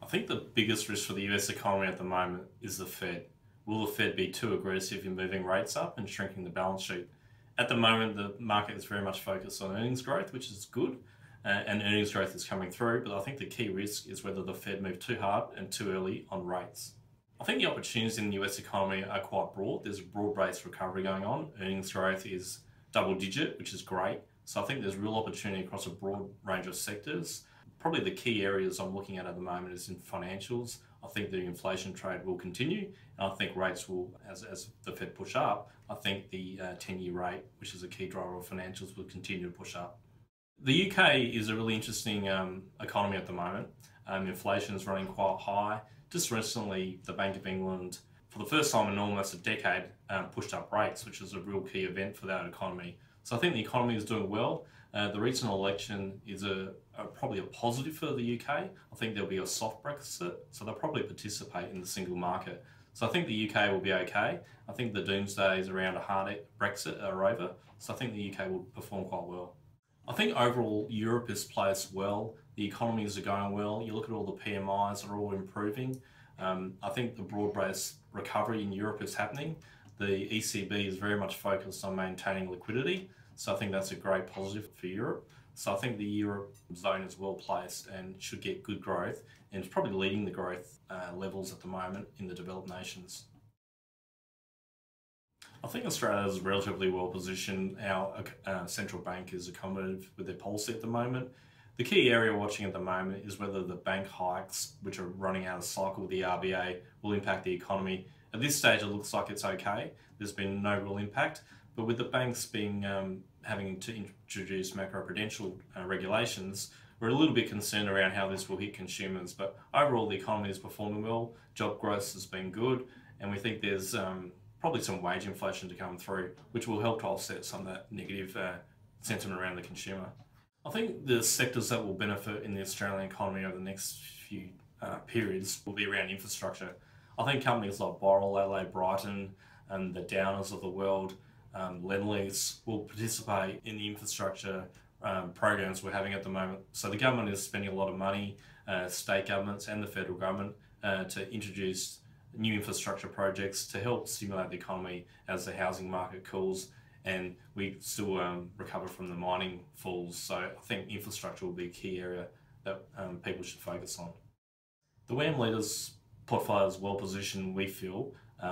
I think the biggest risk for the US economy at the moment is the Fed. Will the Fed be too aggressive in moving rates up and shrinking the balance sheet? At the moment, the market is very much focused on earnings growth, which is good, and earnings growth is coming through. But I think the key risk is whether the Fed move too hard and too early on rates. I think the opportunities in the US economy are quite broad. There's a broad-based recovery going on. Earnings growth is double digit, which is great. So I think there's real opportunity across a broad range of sectors. Probably the key areas I'm looking at the moment is in financials. I think the inflation trade will continue, and I think rates will, as the Fed push up, I think the 10-year rate, which is a key driver of financials, will continue to push up. The UK is a really interesting economy at the moment. Inflation is running quite high. Just recently, the Bank of England, for the first time in almost a decade, pushed up rates, which is a real key event for that economy. So I think the economy is doing well. The recent election is probably a positive for the UK. I think there'll be a soft Brexit, so they'll probably participate in the single market. So I think the UK will be okay. I think the doomsdays around a hard Brexit are over, so I think the UK will perform quite well. I think overall Europe is placed well. The economies are going well. You look at all the PMIs are all improving. I think the broad-based recovery in Europe is happening. The ECB is very much focused on maintaining liquidity. So I think that's a great positive for Europe. So I think the Europe zone is well placed and should get good growth, and it's probably leading the growth levels at the moment in the developed nations. I think Australia is relatively well positioned. Our central bank is accommodative with their policy at the moment. The key area watching at the moment is whether the bank hikes, which are running out of cycle with the RBA, will impact the economy. At this stage, it looks like it's okay. There's been no real impact. But with the banks being having to introduce macroprudential regulations, we're a little bit concerned around how this will hit consumers. But overall, the economy is performing well, job growth has been good, and we think there's probably some wage inflation to come through, which will help to offset some of that negative sentiment around the consumer. I think the sectors that will benefit in the Australian economy over the next few periods will be around infrastructure. I think companies like Boral, LA, Brighton, and the Downers of the world, Lendlease, will participate in the infrastructure programs we're having at the moment. So the government is spending a lot of money, state governments and the federal government, to introduce new infrastructure projects to help stimulate the economy as the housing market cools and we still recover from the mining falls. So I think infrastructure will be a key area that people should focus on. The WAM Leaders portfolio is well positioned, we feel.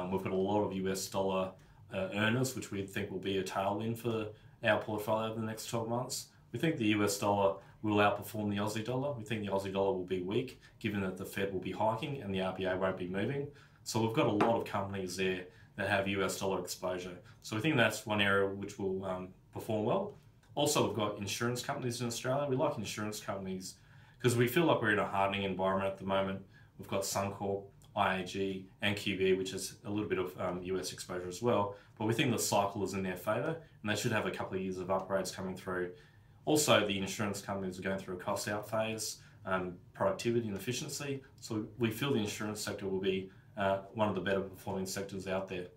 We've got a lot of US dollar earners, which we think will be a tailwind for our portfolio over the next 12 months. We think the US dollar will outperform the Aussie dollar. We think the Aussie dollar will be weak, given that the Fed will be hiking and the RBA won't be moving. So we've got a lot of companies there that have US dollar exposure. So we think that's one area which will perform well. Also, we've got insurance companies in Australia. We like insurance companies because we feel like we're in a hardening environment at the moment. We've got Suncorp, IAG and QBE, which is a little bit of US exposure as well. But we think the cycle is in their favour and they should have a couple of years of upgrades coming through. Also, the insurance companies are going through a cost out phase, productivity and efficiency. So we feel the insurance sector will be one of the better performing sectors out there.